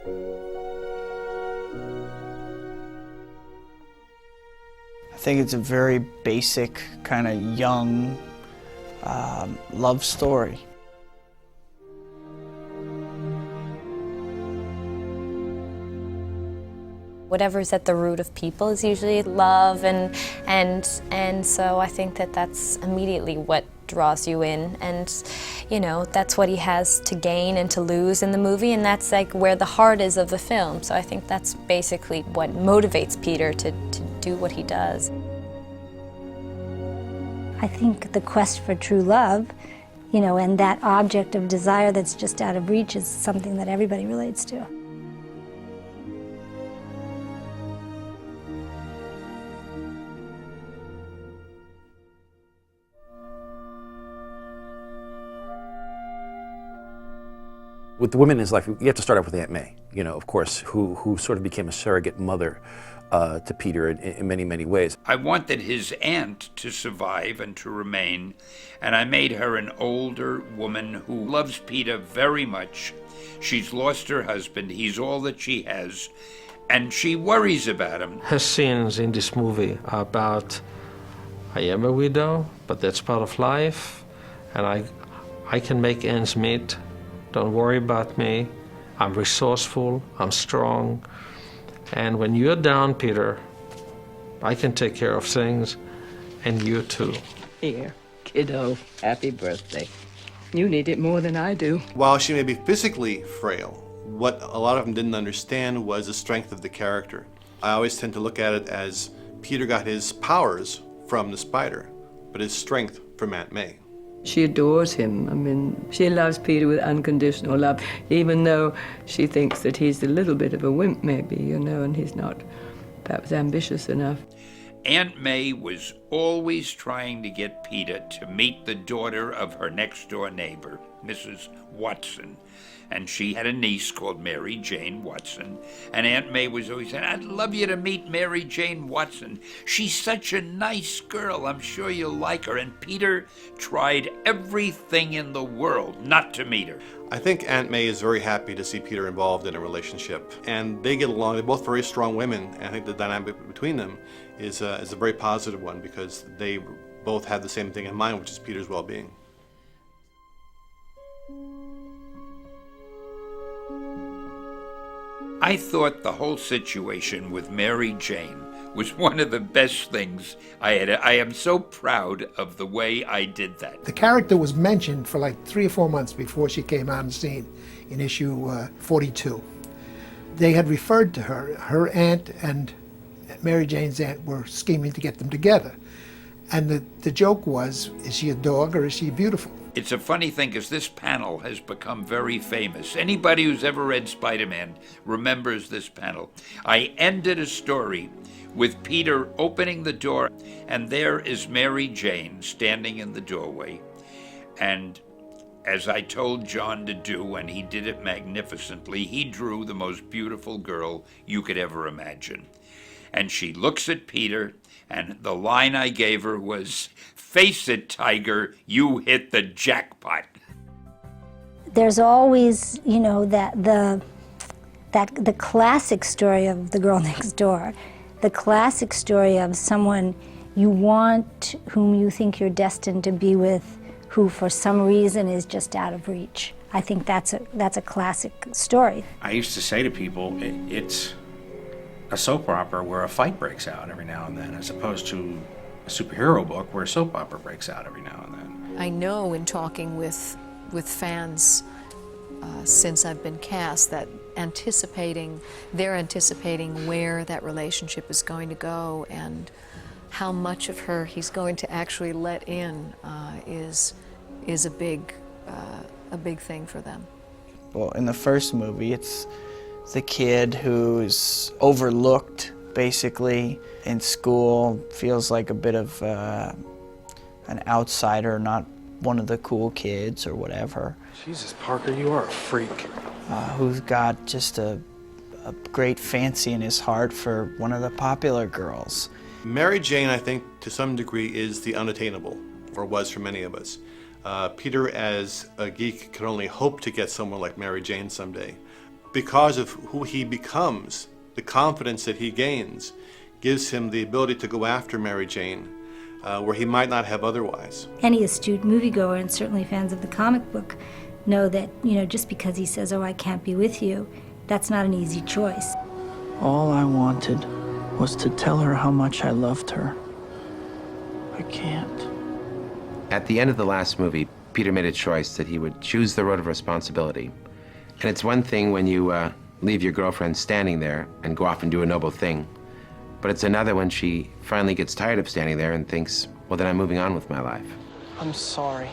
I think it's a very basic, kind of young love story. Whatever's at the root of people is usually love, and so I think that that's immediately what draws you in, and you know, that's what he has to gain and to lose in the movie, and that's like where the heart is of the film. So I think that's basically what motivates Peter to do what he does. I think the quest for true love, you know, and that object of desire that's just out of reach is something that everybody relates to. With the women in his life, you have to start off with Aunt May, you know, of course, who sort of became a surrogate mother to Peter in many, many ways. I wanted his aunt to survive and to remain, and I made her an older woman who loves Peter very much. She's lost her husband, he's all that she has, and she worries about him. Her scenes in this movie are about, I am a widow, but that's part of life, and I can make ends meet. Don't worry about me. I'm resourceful, I'm strong. And when you're down, Peter, I can take care of things, and you too. Here, kiddo, happy birthday. You need it more than I do. While she may be physically frail, what a lot of them didn't understand was the strength of the character. I always tend to look at it as Peter got his powers from the spider, but his strength from Aunt May. She adores him. I mean, she loves Peter with unconditional love, even though she thinks that he's a little bit of a wimp, maybe, you know, and he's not perhaps ambitious enough. Aunt May was always trying to get Peter to meet the daughter of her next-door neighbor, Mrs. Watson. And she had a niece called Mary Jane Watson. And Aunt May was always saying, I'd love you to meet Mary Jane Watson. She's such a nice girl. I'm sure you'll like her. And Peter tried everything in the world not to meet her. I think Aunt May is very happy to see Peter involved in a relationship. And they get along. They're both very strong women. And I think the dynamic between them is a very positive one because they both have the same thing in mind, which is Peter's well-being. I thought the whole situation with Mary Jane was one of the best things I had. I am so proud of the way I did that. The character was mentioned for like 3 or 4 months before she came on the scene in issue 42. They had referred to her. Her aunt and Mary Jane's aunt were scheming to get them together. And the joke was, is she a dog or is she beautiful? It's a funny thing because this panel has become very famous. Anybody who's ever read Spider-Man remembers this panel. I ended a story with Peter opening the door, and there is Mary Jane standing in the doorway. And as I told John to do, and he did it magnificently, he drew the most beautiful girl you could ever imagine. And she looks at Peter, and the line I gave her was, "Face it, Tiger, you hit the jackpot." There's always, you know, the classic story of the girl next door, the classic story of someone you want, whom you think you're destined to be with, who for some reason is just out of reach. I think that's a classic story. I used to say to people, it's a soap opera where a fight breaks out every now and then, as opposed to a superhero book where a soap opera breaks out every now and then. I know in talking with fans since I've been cast that they're anticipating where that relationship is going to go and how much of her he's going to actually let in is a big thing for them. Well, in the first movie, it's the kid who's overlooked, basically, in school, feels like a bit of an outsider, not one of the cool kids or whatever. Jesus, Parker, you are a freak. Who's got just a great fancy in his heart for one of the popular girls. Mary Jane, I think, to some degree, is the unattainable, or was for many of us. Peter, as a geek, could only hope to get someone like Mary Jane someday. because of who he becomes, the confidence that he gains gives him the ability to go after Mary Jane where he might not have otherwise. Any astute moviegoer, and certainly fans of the comic book, know that, just because he says, "Oh, I can't be with you," that's not an easy choice. All I wanted was to tell her how much I loved her. I can't. At the end of the last movie, Peter made a choice that he would choose the road of responsibility. And it's one thing when you leave your girlfriend standing there and go off and do a noble thing, but it's another when she finally gets tired of standing there and thinks, well, then I'm moving on with my life. I'm sorry,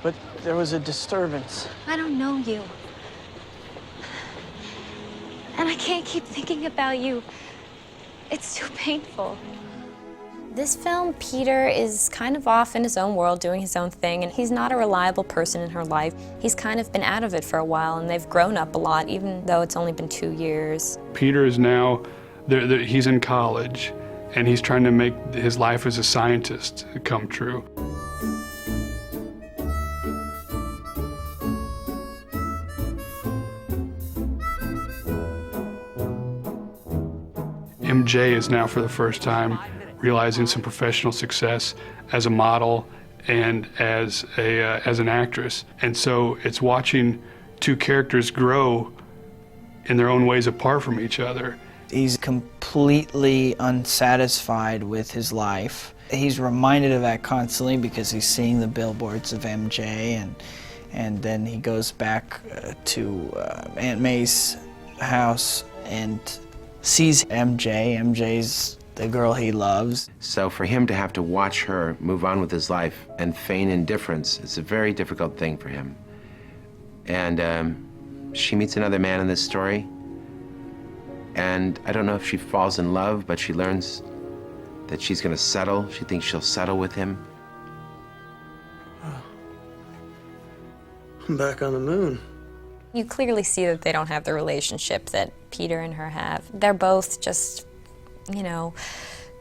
but there was a disturbance. I don't know you. And I can't keep thinking about you. It's too painful. This film, Peter is kind of off in his own world doing his own thing, and he's not a reliable person in her life. He's kind of been out of it for a while, and they've grown up a lot, even though it's only been 2 years. Peter is now, he's in college, and he's trying to make his life as a scientist come true. MJ is now, for the first time, realizing some professional success as a model and as an actress. And so it's watching two characters grow in their own ways apart from each other. He's completely unsatisfied with his life. He's reminded of that constantly because he's seeing the billboards of MJ, and then he goes back to Aunt May's house and sees MJ. MJ's the girl he loves. So for him to have to watch her move on with his life and feign indifference, it's a very difficult thing for him. And she meets another man in this story, and I don't know if she falls in love, but she learns that she's gonna settle. She thinks she'll settle with him. I'm back on the moon. You clearly see that they don't have the relationship that Peter and her have. They're both just,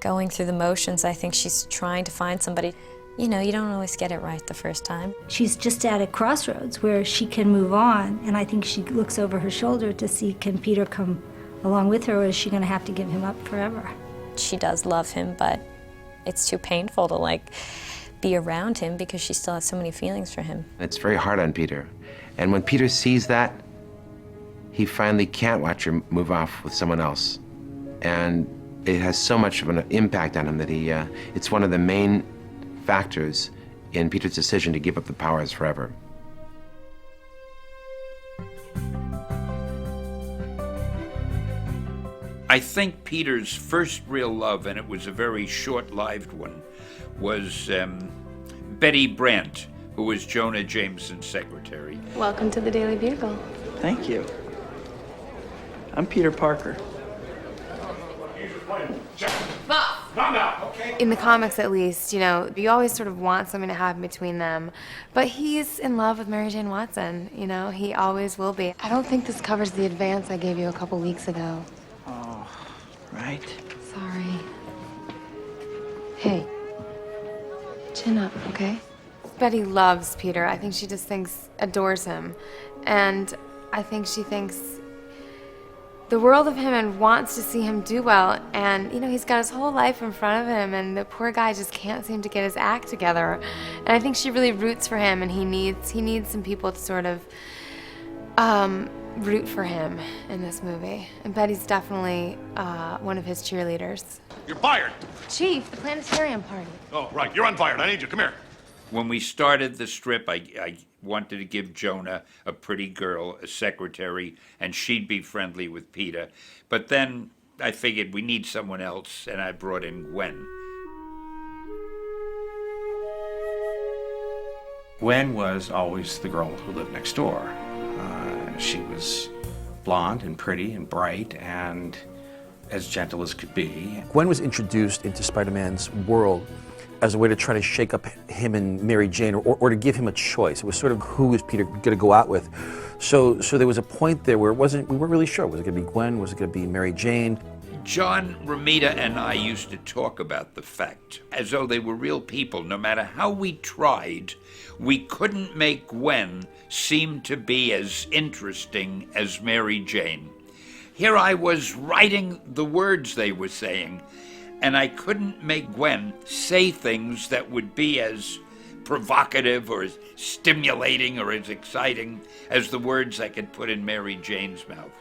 going through the motions. I think she's trying to find somebody. You don't always get it right the first time. She's just at a crossroads where she can move on, and I think she looks over her shoulder to see, can Peter come along with her, or is she going to have to give him up forever? She does love him, but it's too painful to be around him because she still has so many feelings for him. It's very hard on Peter. And when Peter sees that, he finally can't watch her move off with someone else. And it has so much of an impact on him that it's one of the main factors in Peter's decision to give up the powers forever. I think Peter's first real love, and it was a very short-lived one, was Betty Brant, who was Jonah Jameson's secretary. Welcome to the Daily Bugle. Thank you. I'm Peter Parker. In the comics, at least, you always sort of want something to happen between them. But he's in love with Mary Jane Watson, he always will be. I don't think this covers the advance I gave you a couple weeks ago. Oh, right. Sorry. Hey, chin up, okay? Betty loves Peter. I think she just adores him. And I think she thinks the world of him and wants to see him do well. And, he's got his whole life in front of him, and the poor guy just can't seem to get his act together. And I think she really roots for him, and he needs some people to sort of root for him in this movie. And Betty's definitely one of his cheerleaders. You're fired. Chief, the planetarium party. Oh, right. You're unfired. I need you. Come here. When we started the strip, I wanted to give Jonah a pretty girl, a secretary, and she'd be friendly with Peter. But then I figured we need someone else, and I brought in Gwen. Gwen was always the girl who lived next door. She was blonde and pretty and bright and as gentle as could be. Gwen was introduced into Spider-Man's world as a way to try to shake up him and Mary Jane, or to give him a choice. It was sort of, who is Peter going to go out with? So there was a point there where we weren't really sure. Was it going to be Gwen? Was it going to be Mary Jane? John Romita and I used to talk about the fact, as though they were real people. No matter how we tried, we couldn't make Gwen seem to be as interesting as Mary Jane. Here I was writing the words they were saying, and I couldn't make Gwen say things that would be as provocative or as stimulating or as exciting as the words I could put in Mary Jane's mouth.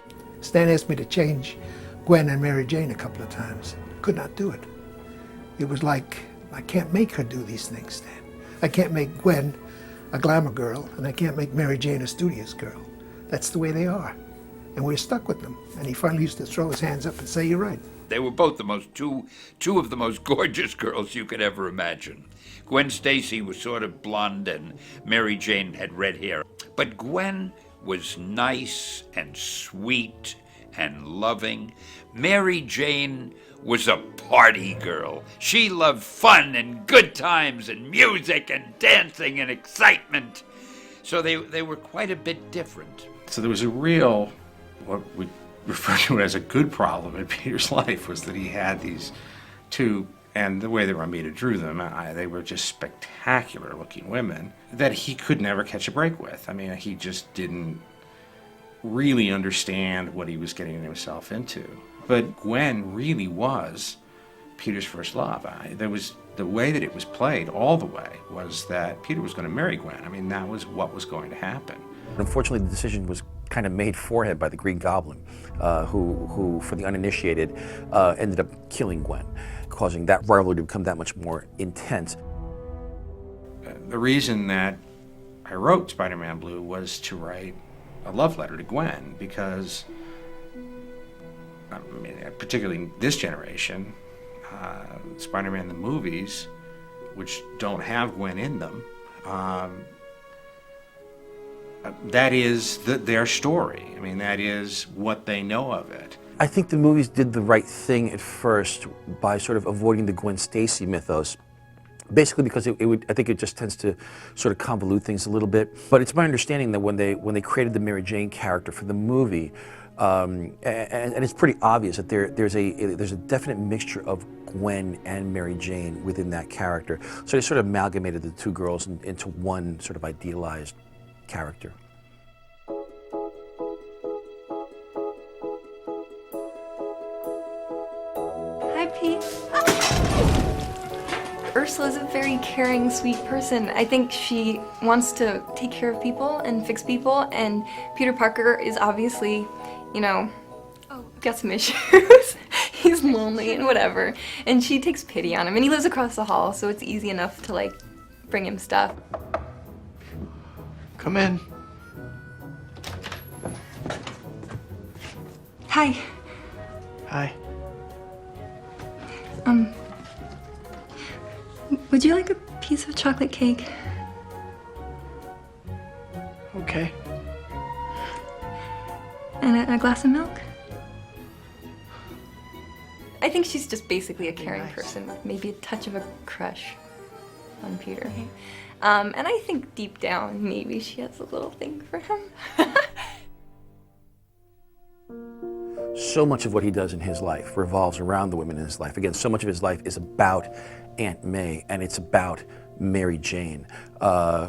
Stan asked me to change Gwen and Mary Jane a couple of times. Could not do it. It was like, I can't make her do these things, Stan. I can't make Gwen a glamour girl, and I can't make Mary Jane a studious girl. That's the way they are. And we're stuck with them. And he finally used to throw his hands up and say, you're right. They were both two of the most gorgeous girls you could ever imagine. Gwen Stacy was sort of blonde and Mary Jane had red hair. But Gwen was nice and sweet and loving. Mary Jane was a party girl. She loved fun and good times and music and dancing and excitement. So they were quite a bit different. So there was a real, what we refer to as a good problem in Peter's life, was that he had these two, and the way that Romita drew them, they were just spectacular looking women that he could never catch a break with. I mean, he just didn't really understand what he was getting himself into. But Gwen really was Peter's first love. There was the way that it was played all the way was that Peter was going to marry Gwen. I mean, that was what was going to happen. Unfortunately, the decision was kind of made for him by the Green Goblin, who, for the uninitiated, ended up killing Gwen, causing that rivalry to become that much more intense. The reason that I wrote Spider-Man Blue was to write a love letter to Gwen, because, I mean, particularly this generation, Spider-Man the movies, which don't have Gwen in them, that is their story. I mean, that is what they know of it. I think the movies did the right thing at first by sort of avoiding the Gwen Stacy mythos. Basically because I think it just tends to sort of convolute things a little bit. But it's my understanding that when they created the Mary Jane character for the movie, and it's pretty obvious that there's a definite mixture of Gwen and Mary Jane within that character. So they sort of amalgamated the two girls into one sort of idealized character. Hi, Pete. Ursula's a very caring, sweet person. I think she wants to take care of people and fix people, and Peter Parker is obviously, you know, got some issues. He's lonely and whatever, and she takes pity on him, and he lives across the hall, so it's easy enough to, like, bring him stuff. Come in. Hi. Hi. Would you like a piece of chocolate cake? Okay. And a glass of milk? I think she's just basically a caring person with maybe a touch of a crush on Peter. And I think deep down, maybe she has a little thing for him. So much of what he does in his life revolves around the women in his life. Again, so much of his life is about Aunt May, and it's about Mary Jane,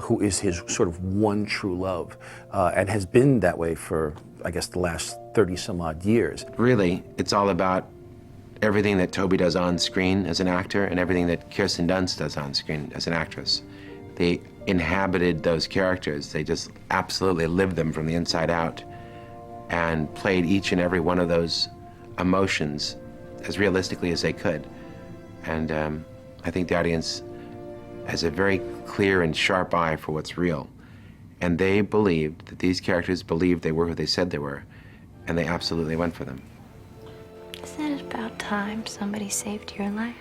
who is his sort of one true love, and has been that way for, I guess, the last 30-some-odd years. Really, it's all about everything that Toby does on screen as an actor and everything that Kirsten Dunst does on screen as an actress. They inhabited those characters. They just absolutely lived them from the inside out and played each and every one of those emotions as realistically as they could. And I think the audience has a very clear and sharp eye for what's real. And they believed that these characters believed they were who they said they were, and they absolutely went for them. Isn't it about time somebody saved your life?